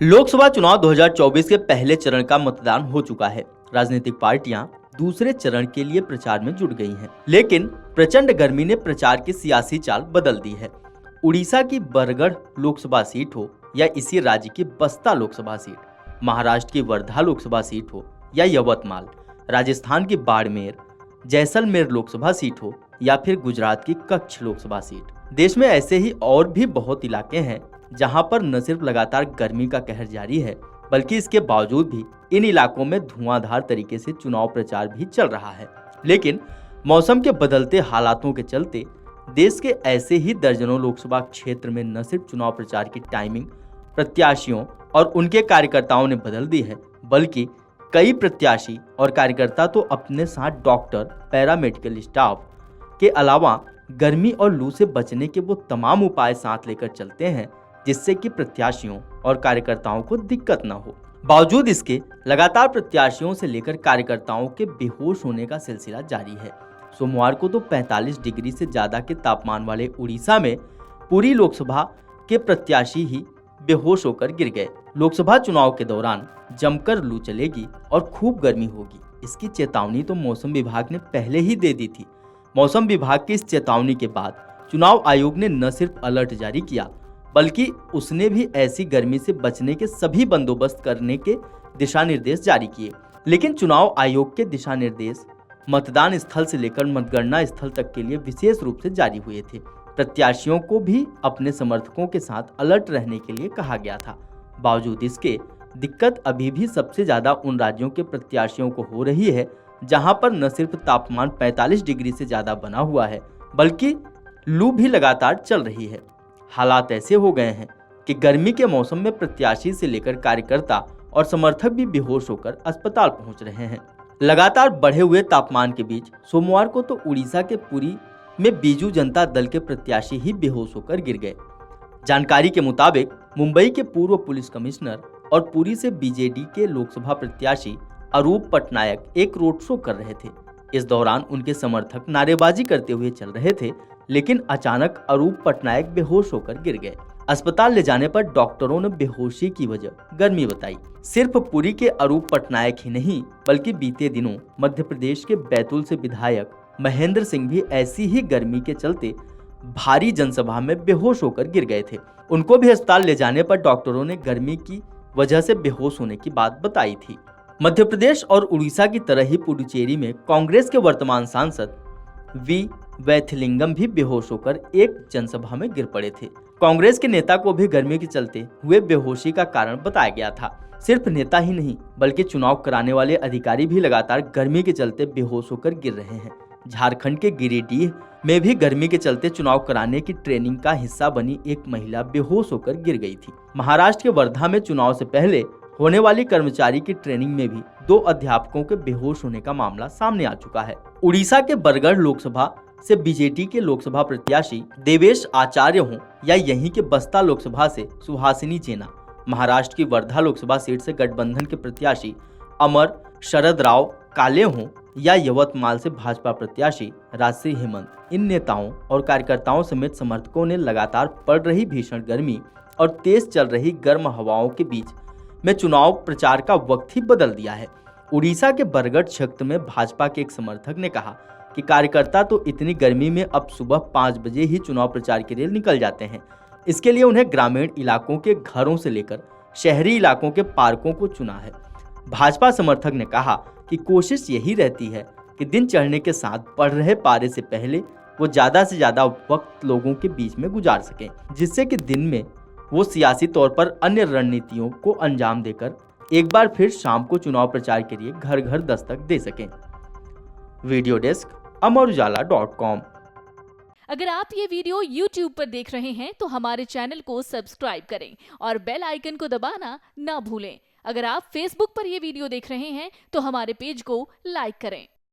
लोकसभा चुनाव 2024 के पहले चरण का मतदान हो चुका है। राजनीतिक पार्टियां दूसरे चरण के लिए प्रचार में जुट गई हैं। लेकिन प्रचंड गर्मी ने प्रचार की सियासी चाल बदल दी है। उड़ीसा की बरगढ़ लोकसभा सीट हो या इसी राज्य की बस्ता लोकसभा सीट, महाराष्ट्र की वर्धा लोकसभा सीट हो या यवतमाल, राजस्थान की बाड़मेर, जैसलमेर लोकसभा सीट हो या फिर गुजरात की कच्छ लोकसभा सीट, देश में ऐसे ही और भी बहुत इलाके हैं जहां पर न सिर्फ लगातार गर्मी का कहर जारी है, बल्कि इसके बावजूद भी इन इलाकों में धुआंधार तरीके से चुनाव प्रचार भी चल रहा है। लेकिन मौसम के बदलते हालातों के चलते देश के ऐसे ही दर्जनों लोकसभा क्षेत्र में न सिर्फ चुनाव प्रचार की टाइमिंग प्रत्याशियों और उनके कार्यकर्ताओं ने बदल दी है, बल्कि कई प्रत्याशी और कार्यकर्ता तो अपने साथ डॉक्टर, पैरामेडिकल स्टाफ के अलावा गर्मी और लू से बचने के वो तमाम उपाय साथ लेकर चलते हैं जिससे कि प्रत्याशियों और कार्यकर्ताओं को दिक्कत न हो। बावजूद इसके लगातार प्रत्याशियों से लेकर कार्यकर्ताओं के बेहोश होने का सिलसिला जारी है। सोमवार को तो 45 डिग्री से ज्यादा के तापमान वाले उड़ीसा में पूरी लोकसभा के प्रत्याशी ही बेहोश होकर गिर गए। लोकसभा चुनाव के दौरान जमकर लू चलेगी और खूब गर्मी होगी, इसकी चेतावनी तो मौसम विभाग ने पहले ही दे दी थी। मौसम विभाग की इस चेतावनी के बाद चुनाव आयोग ने न सिर्फ अलर्ट जारी किया, बल्कि उसने भी ऐसी गर्मी से बचने के सभी बंदोबस्त करने के दिशा निर्देश जारी किए। लेकिन चुनाव आयोग के दिशा निर्देश मतदान स्थल से लेकर मतगणना स्थल तक के लिए विशेष रूप से जारी हुए थे। प्रत्याशियों को भी अपने समर्थकों के साथ अलर्ट रहने के लिए कहा गया था। बावजूद इसके दिक्कत अभी भी सबसे ज्यादा उन राज्यों के प्रत्याशियों को हो रही है जहां पर न सिर्फ तापमान 45 डिग्री से ज्यादा बना हुआ है, बल्कि लू भी लगातार चल रही है। हालात ऐसे हो गए हैं कि गर्मी के मौसम में प्रत्याशी से लेकर कार्यकर्ता और समर्थक भी बेहोश होकर अस्पताल पहुंच रहे हैं। लगातार बढ़े हुए तापमान के बीच सोमवार को तो उड़ीसा के पुरी में बीजू जनता दल के प्रत्याशी ही बेहोश होकर गिर गए। जानकारी के मुताबिक मुंबई के पूर्व पुलिस कमिश्नर और पुरी से बीजेडी के लोकसभा प्रत्याशी अरूप पटनायक एक रोड शो कर रहे थे। इस दौरान उनके समर्थक नारेबाजी करते हुए चल रहे थे, लेकिन अचानक अरूप पटनायक बेहोश होकर गिर गए। अस्पताल ले जाने पर डॉक्टरों ने बेहोशी की वजह गर्मी बताई। सिर्फ पुरी के अरूप पटनायक ही नहीं, बल्कि बीते दिनों मध्य प्रदेश के बैतूल से विधायक महेंद्र सिंह भी ऐसी ही गर्मी के चलते भारी जनसभा में बेहोश होकर गिर गए थे। उनको भी अस्पताल ले जाने पर डॉक्टरों ने गर्मी की वजह से बेहोश होने की बात बताई थी। मध्य प्रदेश और उड़ीसा की तरह ही पुडुचेरी में कांग्रेस के वर्तमान सांसद वी वैथिलिंगम भी बेहोश होकर एक जनसभा में गिर पड़े थे। कांग्रेस के नेता को भी गर्मी के चलते हुए बेहोशी का कारण बताया गया था। सिर्फ नेता ही नहीं, बल्कि चुनाव कराने वाले अधिकारी भी लगातार गर्मी के चलते बेहोश होकर गिर रहे हैं। झारखंड के गिरिडीह में भी गर्मी के चलते चुनाव कराने की ट्रेनिंग का हिस्सा बनी एक महिला बेहोश होकर गिर गई थी। महाराष्ट्र के वर्धा में चुनाव से पहले होने वाली कर्मचारी की ट्रेनिंग में भी 2 अध्यापकों के बेहोश होने का मामला सामने आ चुका है। उड़ीसा के बरगढ़ लोकसभा से बीजेडी के लोकसभा प्रत्याशी देवेश आचार्य हों या यहीं के बस्ता लोकसभा से सुहासिनी जेना, महाराष्ट्र की वर्धा लोकसभा सीट से गठबंधन के प्रत्याशी अमर शरद राव काले हों या यवतमाल से भाजपा प्रत्याशी राजश्री हेमंत, इन नेताओं और कार्यकर्ताओं समेत समर्थकों ने लगातार पड़ रही भीषण गर्मी और तेज चल रही गर्म हवाओं के बीच में चुनाव प्रचार का वक्त ही बदल दिया है। उड़ीसा के बरगढ़ क्षेत्र में भाजपा के एक समर्थक ने कहा कि कार्यकर्ता तो इतनी गर्मी में अब सुबह 5 बजे ही चुनाव प्रचार के लिए निकल जाते हैं। इसके लिए उन्हें ग्रामीण इलाकों के घरों से लेकर शहरी इलाकों के पार्कों को चुना है। भाजपा समर्थक ने कहा कि कोशिश यही रहती है कि दिन चढ़ने के साथ बढ़ रहे पारे से पहले वो ज्यादा से ज्यादा वक्त लोगों के बीच में गुजार सकें, जिससे कि दिन में वो सियासी तौर पर अन्य रणनीतियों को अंजाम देकर एक बार फिर शाम को चुनाव प्रचार के लिए घर घर दस्तक दे सकें। वीडियो डेस्क अमरउजाला.com। अगर आप ये वीडियो YouTube पर देख रहे हैं तो हमारे चैनल को सब्सक्राइब करें और बेल आइकन को दबाना ना भूलें। अगर आप Facebook पर ये वीडियो देख रहे हैं तो हमारे पेज को लाइक करें।